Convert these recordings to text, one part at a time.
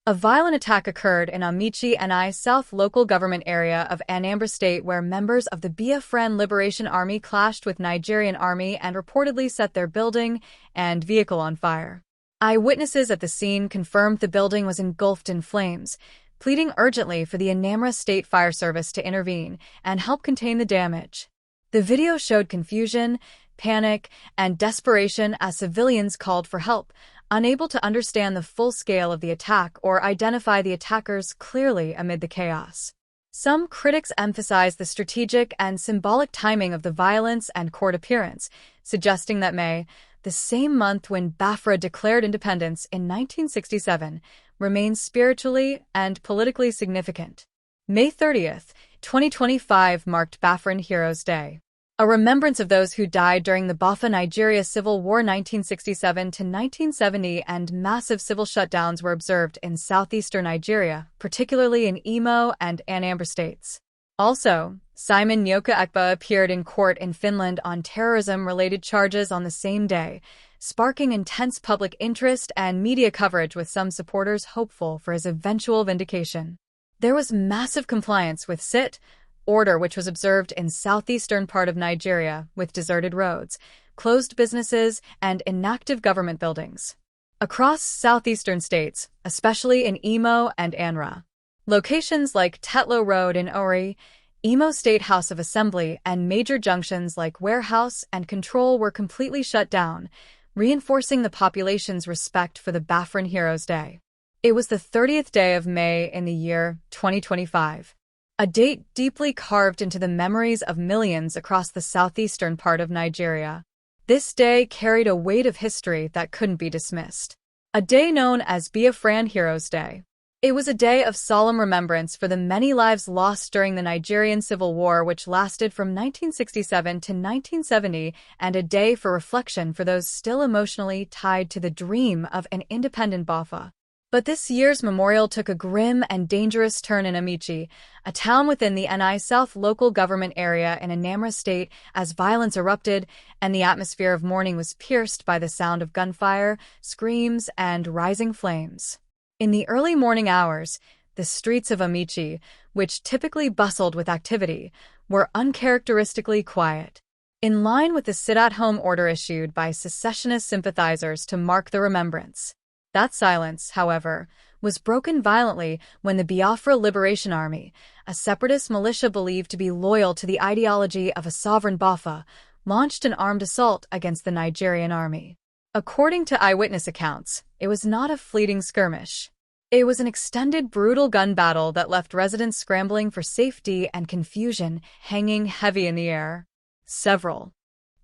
A violent attack occurred in Amichi, Nnewi South local government area of Anambra State where members of the Biafra Liberation Army clashed with Nigerian army and reportedly set their building and vehicle on fire. Eyewitnesses at the scene confirmed the building was engulfed in flames, pleading urgently for the Anambra State Fire Service to intervene and help contain the damage. The video showed confusion, panic, and desperation as civilians called for help, unable to understand the full scale of the attack or identify the attackers clearly amid the chaos. Some critics emphasize the strategic and symbolic timing of the violence and court appearance, suggesting that May, the same month when Biafra declared independence in 1967, remains spiritually and politically significant. May 30th, 2025 marked Biafran Heroes Day, a remembrance of those who died during the Biafra Nigeria Civil War 1967 to 1970, and massive civil shutdowns were observed in southeastern Nigeria, particularly in Imo and Anambra states. Also, Simon Nyoka Ekpa appeared in court in Finland on terrorism-related charges on the same day, sparking intense public interest and media coverage with some supporters hopeful for his eventual vindication. There was massive compliance with sit order which was observed in southeastern part of Nigeria with deserted roads, closed businesses, and inactive government buildings. Across southeastern states, especially in Imo and Anambra, locations like Tetlow Road in Ori, Imo State House of Assembly, and major junctions like Warehouse and Control were completely shut down, reinforcing the population's respect for the Biafran Heroes Day. It was the 30th day of May in the year 2025. A date deeply carved into the memories of millions across the southeastern part of Nigeria. This day carried a weight of history that couldn't be dismissed. A day known as Biafran Heroes Day. It was a day of solemn remembrance for the many lives lost during the Nigerian Civil War, which lasted from 1967 to 1970, and a day for reflection for those still emotionally tied to the dream of an independent Biafra. But this year's memorial took a grim and dangerous turn in Amichi, a town within the Nnewi South local government area in Anambra State, as violence erupted and the atmosphere of mourning was pierced by the sound of gunfire, screams, and rising flames. In the early morning hours, the streets of Amichi, which typically bustled with activity, were uncharacteristically quiet. In line with the sit-at-home order issued by secessionist sympathizers to mark the remembrance. That silence, however, was broken violently when the Biafra Liberation Army, a separatist militia believed to be loyal to the ideology of a sovereign Biafra, launched an armed assault against the Nigerian army. According to eyewitness accounts, it was not a fleeting skirmish. It was an extended, brutal gun battle that left residents scrambling for safety and confusion hanging heavy in the air. Several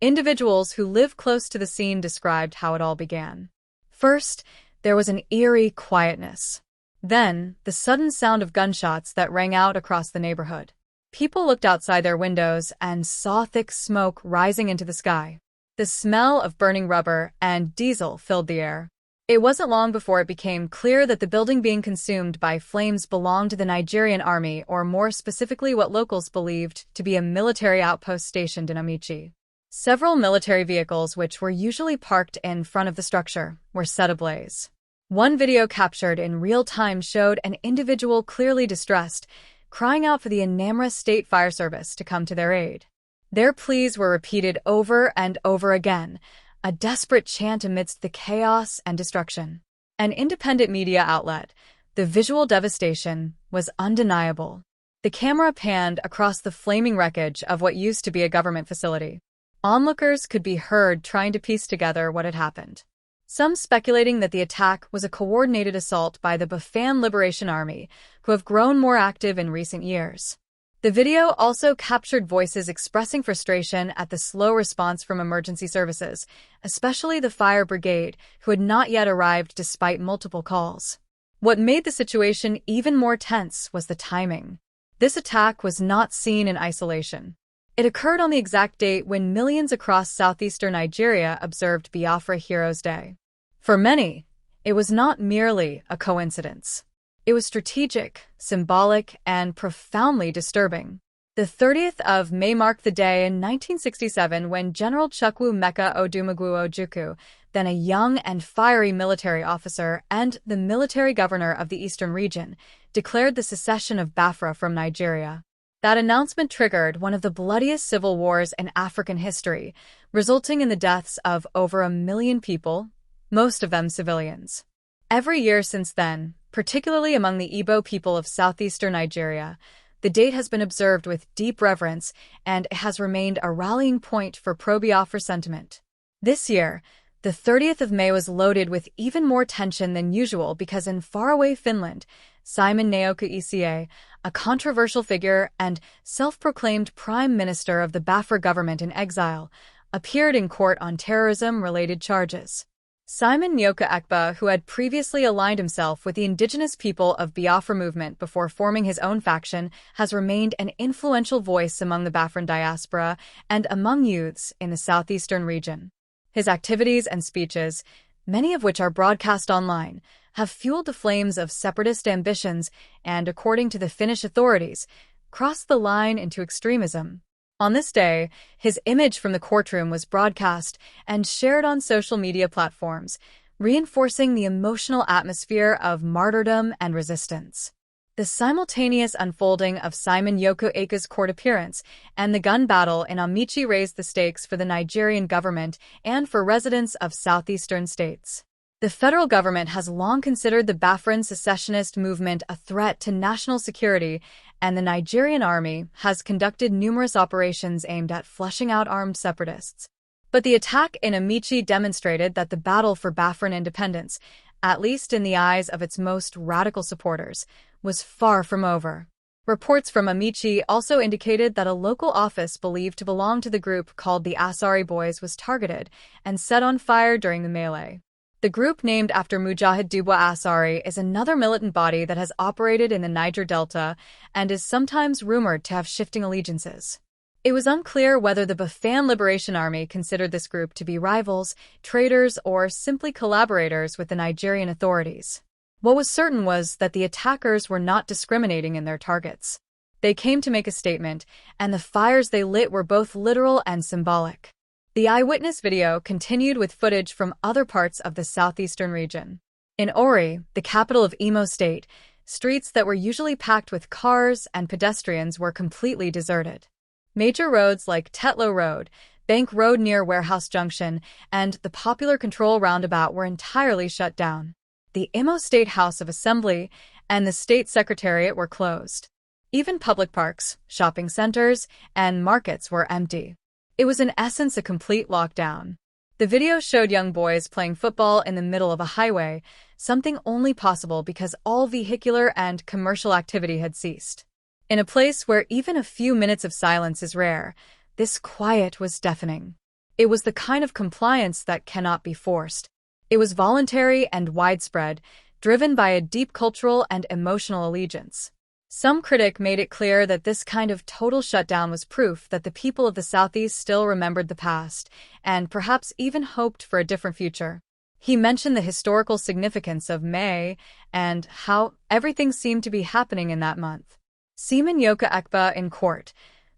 individuals who live close to the scene described how it all began. First, there was an eerie quietness. Then, the sudden sound of gunshots that rang out across the neighborhood. People looked outside their windows and saw thick smoke rising into the sky. The smell of burning rubber and diesel filled the air. It wasn't long before it became clear that the building being consumed by flames belonged to the Nigerian army, or more specifically what locals believed to be a military outpost stationed in Amichi. Several military vehicles, which were usually parked in front of the structure, were set ablaze. One video captured in real time showed an individual clearly distressed, crying out for the Anambra State Fire Service to come to their aid. Their pleas were repeated over and over again, a desperate chant amidst the chaos and destruction. An independent media outlet, the visual devastation was undeniable. The camera panned across the flaming wreckage of what used to be a government facility. Onlookers could be heard trying to piece together what had happened. Some speculating that the attack was a coordinated assault by the Biafra Liberation Army, who have grown more active in recent years. The video also captured voices expressing frustration at the slow response from emergency services, especially the fire brigade, who had not yet arrived despite multiple calls. What made the situation even more tense was the timing. This attack was not seen in isolation. It occurred on the exact date when millions across southeastern Nigeria observed Biafra Heroes Day. For many, it was not merely a coincidence. It was strategic, symbolic, and profoundly disturbing. The 30th of May marked the day in 1967 when General Chukwu Meka Odumegwu Ojukwu, then a young and fiery military officer and the military governor of the eastern region declared the secession of Biafra from Nigeria. That announcement triggered one of the bloodiest civil wars in African history, resulting in the deaths of over 1 million people, most of them civilians. Every year since then, particularly among the Igbo people of southeastern Nigeria, the date has been observed with deep reverence and it has remained a rallying point for pro-Biafra sentiment. This year, the 30th of May was loaded with even more tension than usual because in faraway Finland, Simon Nnewi, a controversial figure and self-proclaimed prime minister of the Biafra government in exile, appeared in court on terrorism-related charges. Simon Nnewi, who had previously aligned himself with the indigenous people of Biafra movement before forming his own faction, has remained an influential voice among the Biafran diaspora and among youths in the southeastern region. His activities and speeches, many of which are broadcast online, have fueled the flames of separatist ambitions and, according to the Finnish authorities, crossed the line into extremism. On this day, his image from the courtroom was broadcast and shared on social media platforms, reinforcing the emotional atmosphere of martyrdom and resistance. The simultaneous unfolding of Simon Nnewi's court appearance and the gun battle in Amichi raised the stakes for the Nigerian government and for residents of southeastern states. The federal government has long considered the Biafran secessionist movement a threat to national security, and the Nigerian army has conducted numerous operations aimed at flushing out armed separatists. But the attack in Amichi demonstrated that the battle for Biafran independence, at least in the eyes of its most radical supporters, was far from over. Reports from Amichi also indicated that a local office believed to belong to the group called the Asari Boys was targeted and set on fire during the melee. The group, named after Mujahid Dubwa Asari, is another militant body that has operated in the Niger Delta and is sometimes rumored to have shifting allegiances. It was unclear whether the Biafran Liberation Army considered this group to be rivals, traitors, or simply collaborators with the Nigerian authorities. What was certain was that the attackers were not discriminating in their targets. They came to make a statement, and the fires they lit were both literal and symbolic. The eyewitness video continued with footage from other parts of the southeastern region. In Ori, the capital of Imo State, streets that were usually packed with cars and pedestrians were completely deserted. Major roads like Tetlow Road, Bank Road near Warehouse Junction, and the popular Control Roundabout were entirely shut down. The Imo State House of Assembly and the State Secretariat were closed. Even public parks, shopping centers, and markets were empty. It was in essence a complete lockdown. The video showed young boys playing football in the middle of a highway, something only possible because all vehicular and commercial activity had ceased. In a place where even a few minutes of silence is rare, this quiet was deafening. It was the kind of compliance that cannot be forced. It was voluntary and widespread, driven by a deep cultural and emotional allegiance. Some critic made it clear that this kind of total shutdown was proof that the people of the Southeast still remembered the past, and perhaps even hoped for a different future. He mentioned the historical significance of May and how everything seemed to be happening in that month. Simon Nnewi in court,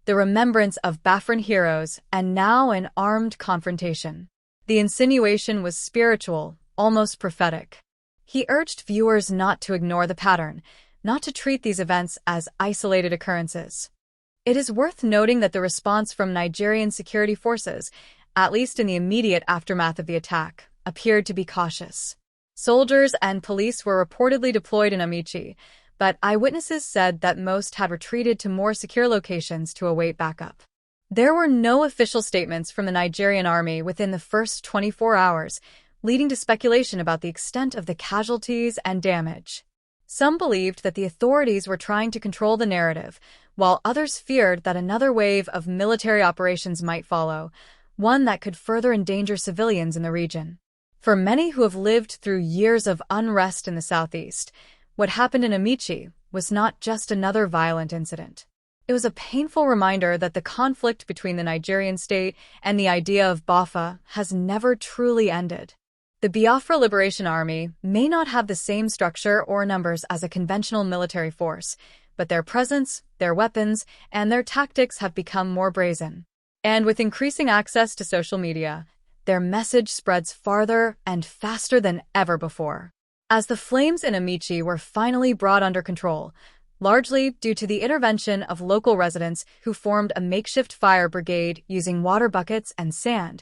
the remembrance of Biafran heroes, and now an armed confrontation. The insinuation was spiritual, almost prophetic. He urged viewers not to ignore the pattern, not to treat these events as isolated occurrences. It is worth noting that the response from Nigerian security forces, at least in the immediate aftermath of the attack, appeared to be cautious. Soldiers and police were reportedly deployed in Amichi, but eyewitnesses said that most had retreated to more secure locations to await backup. There were no official statements from the Nigerian army within the first 24 hours, leading to speculation about the extent of the casualties and damage. Some believed that the authorities were trying to control the narrative, while others feared that another wave of military operations might follow, one that could further endanger civilians in the region. For many who have lived through years of unrest in the southeast, what happened in Amichi was not just another violent incident. It was a painful reminder that the conflict between the Nigerian state and the idea of Biafra has never truly ended. The Biafra Liberation Army may not have the same structure or numbers as a conventional military force, but their presence, their weapons, and their tactics have become more brazen. And with increasing access to social media, their message spreads farther and faster than ever before. As the flames in Amichi were finally brought under control, largely due to the intervention of local residents who formed a makeshift fire brigade using water buckets and sand,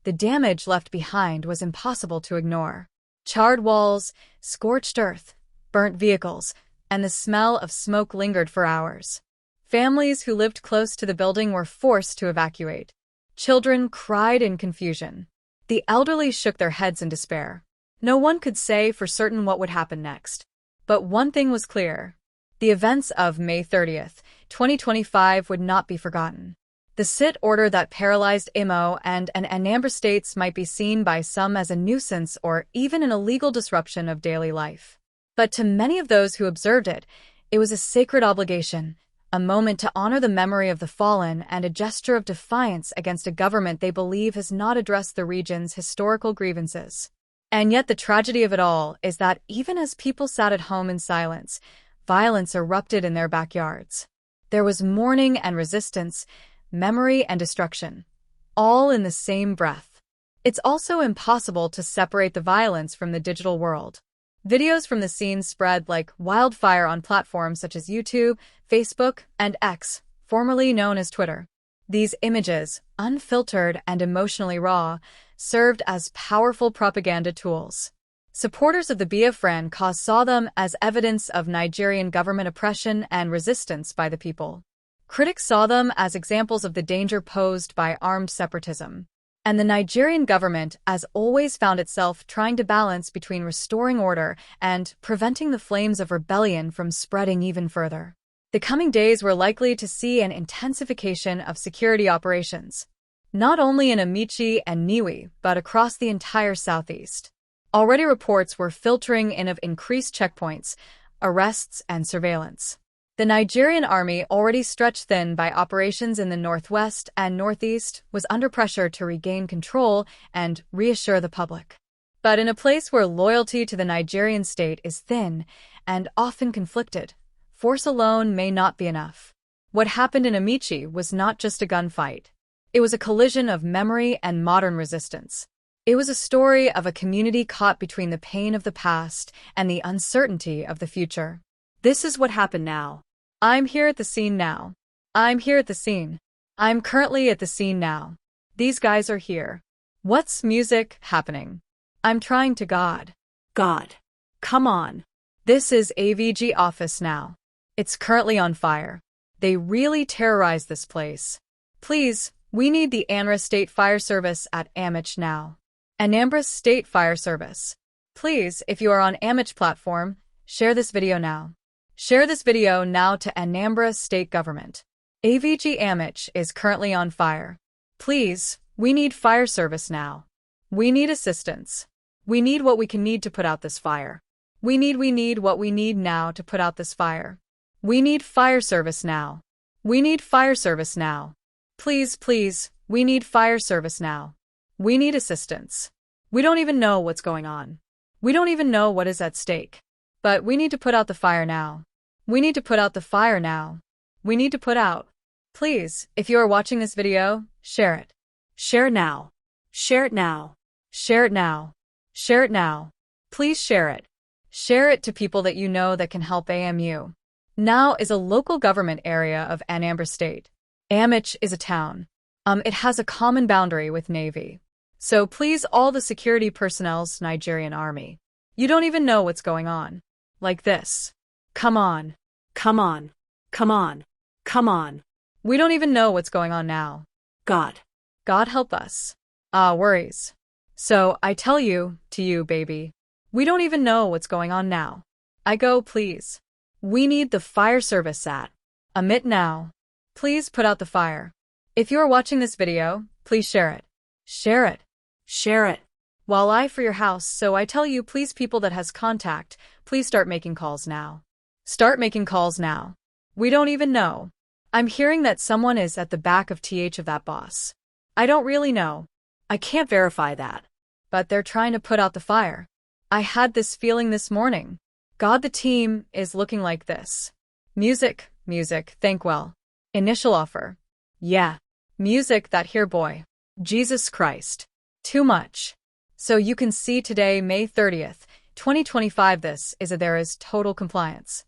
the damage left behind was impossible to ignore. Charred walls, scorched earth, burnt vehicles, and the smell of smoke lingered for hours. Families who lived close to the building were forced to evacuate. Children cried in confusion. The elderly shook their heads in despair. No one could say for certain what would happen next. But one thing was clear. The events of May 30th, 2025 would not be forgotten. The sit order that paralyzed Imo and Anambra states might be seen by some as a nuisance or even an illegal disruption of daily life. But to many of those who observed it, it was a sacred obligation, a moment to honor the memory of the fallen and a gesture of defiance against a government they believe has not addressed the region's historical grievances. And yet the tragedy of it all is that even as people sat at home in silence, violence erupted in their backyards. There was mourning and resistance, memory and destruction, all in the same breath. It's also impossible to separate the violence from the digital world. Videos from the scene spread like wildfire on platforms such as YouTube, Facebook, and X, formerly known as Twitter. These images, unfiltered and emotionally raw, served as powerful propaganda tools. Supporters of the Biafran cause saw them as evidence of Nigerian government oppression and resistance by the people. Critics saw them as examples of the danger posed by armed separatism. And the Nigerian government, as always, found itself trying to balance between restoring order and preventing the flames of rebellion from spreading even further. The coming days were likely to see an intensification of security operations, not only in Amichi and Nnewi, but across the entire southeast. Already reports were filtering in of increased checkpoints, arrests, and surveillance. The Nigerian army, already stretched thin by operations in the northwest and northeast, was under pressure to regain control and reassure the public. But in a place where loyalty to the Nigerian state is thin and often conflicted, force alone may not be enough. What happened in Amichi was not just a gunfight. It was a collision of memory and modern resistance. It was a story of a community caught between the pain of the past and the uncertainty of the future. This is what happened now. I'm here at the scene now. I'm here at the scene. I'm currently at the scene now. These guys are here. What's music happening? I'm trying to God. God. Come on. This is AVG office now. It's currently on fire. They really terrorized this place. Please, we need the Anambra State Fire Service at Amichi now. Anambra State Fire Service. Please, if you are on Amichi platform, share this video now. Share this video now to Anambra State Government. AVG Amichi is currently on fire. Please, we need fire service now. We need assistance. We need what we can need to put out this fire. We need what we need now to put out this fire. We need fire service now. We need fire service now. Please, we need fire service now. We need assistance. We don't even know what's going on. We don't even know what is at stake. But we need to put out the fire now. We need to put out the fire now. We need to put out. Please, if you are watching this video, share it. Share it now. Share it now. Share it now. Share it now. Please share it. Share it to people that you know that can help AMU. Now is a local government area of Anambra State. Amichi is a town. It has a common boundary with Nnewi. So please, all the security personnel's Nigerian army. You don't even know what's going on. Like this. Come on. Come on. Come on. Come on. We don't even know what's going on now. God. God help us. Worries. So, I tell you, to you, baby. We don't even know what's going on now. I go, please. We need the fire service at Amichi now. Please put out the fire. If you are watching this video, please share it. Share it. Share it. While I for your house, so I tell you, please, people that has contact, please start making calls now. Start making calls now. We don't even know. I'm hearing that someone is at the back of that boss. I don't really know. I can't verify that. But they're trying to put out the fire. I had this feeling this morning. God, the team is looking like this. Music, think well. Initial offer. Yeah. Music, that here boy. Jesus Christ. Too much. So you can see today, May 30th, 2025, there is total compliance.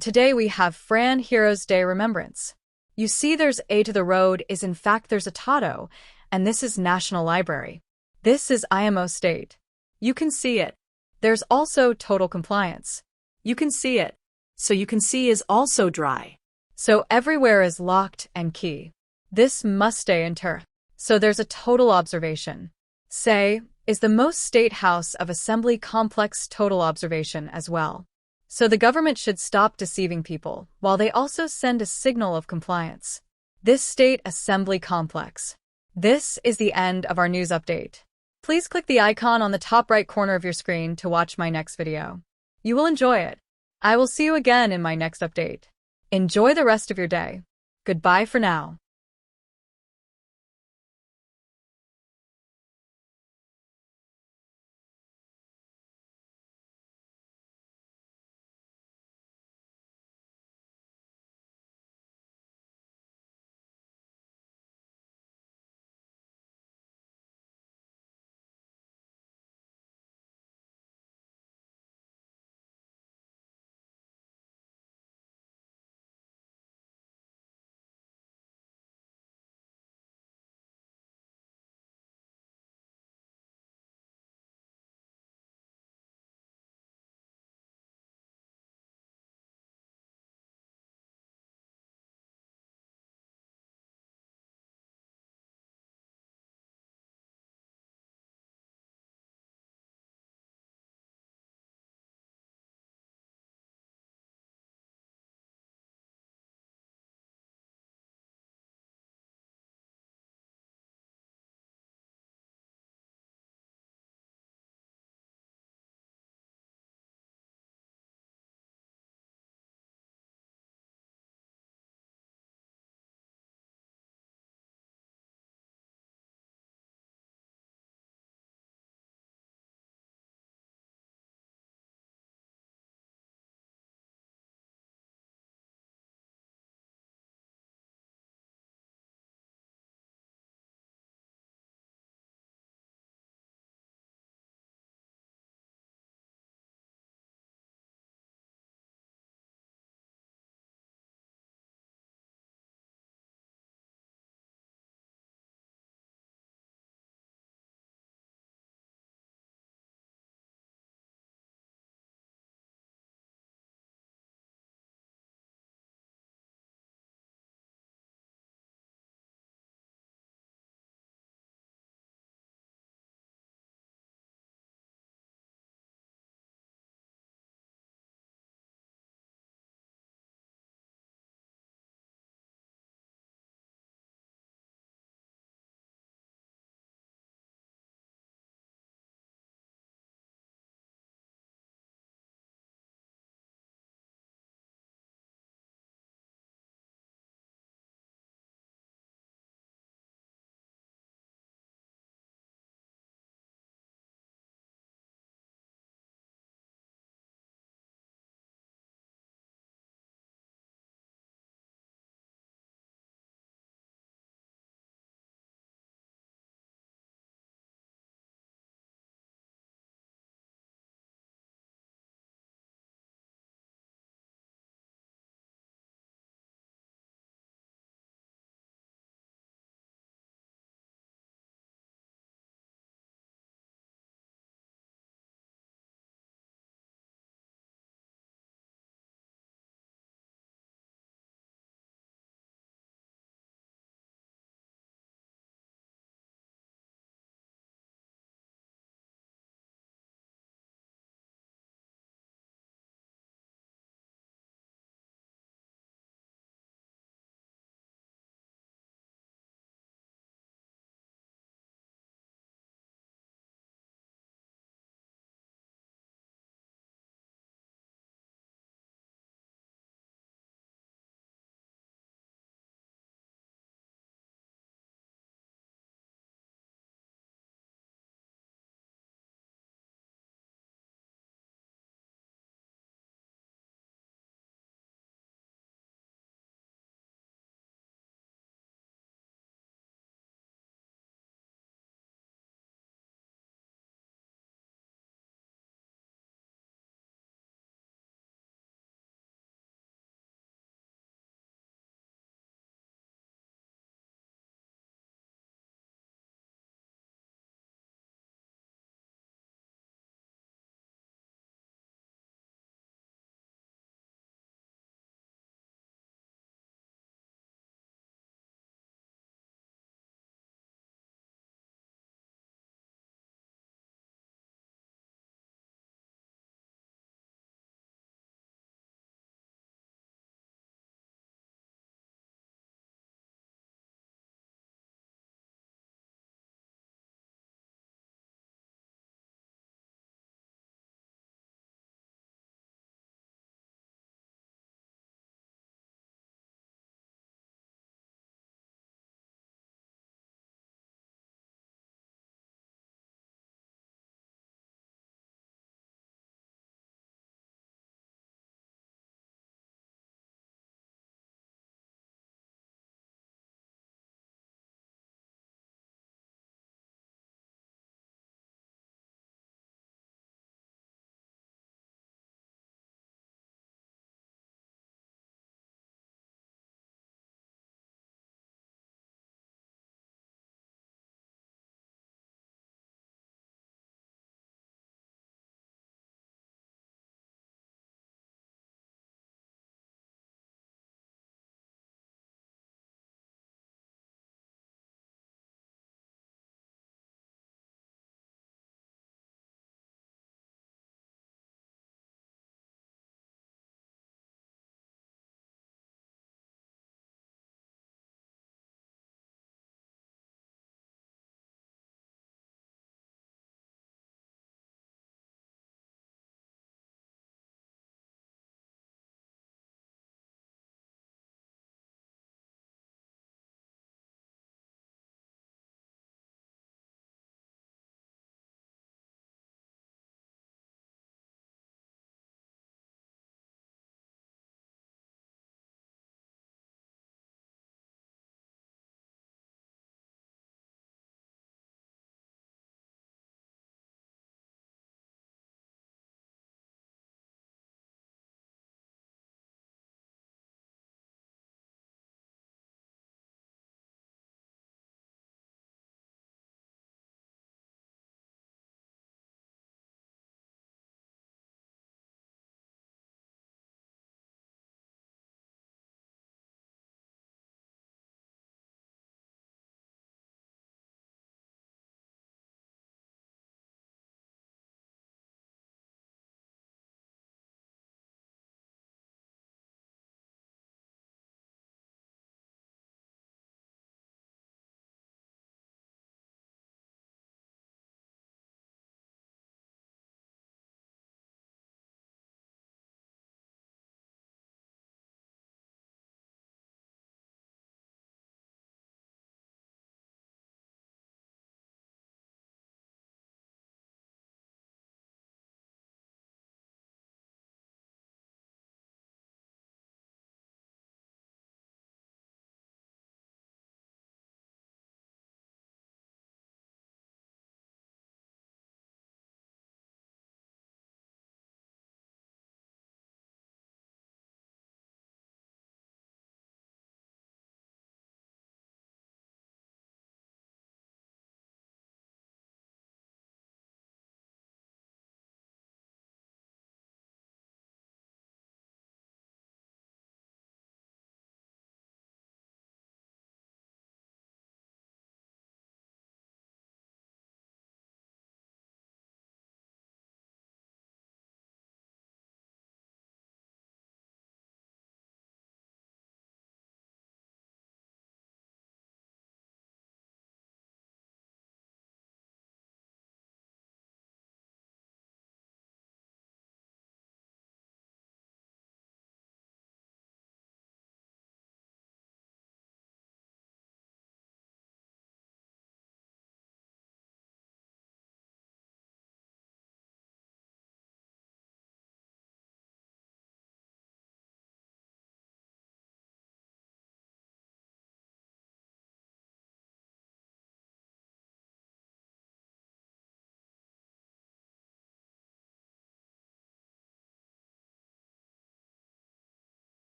Today we have Fran Heroes Day Remembrance. You see there's A to the road is in fact there's a Tato, and this is National Library. This is IMO State. You can see it. There's also total compliance. You can see it. So you can see is also dry. So everywhere is locked and key. This must stay inter. So there's a total observation. Say, is the most State House of Assembly complex total observation as well. So the government should stop deceiving people, while they also send a signal of compliance. This State Assembly complex. This is the end of our news update. Please click the icon on the top right corner of your screen to watch my next video. You will enjoy it. I will see you again in my next update. Enjoy the rest of your day. Goodbye for now.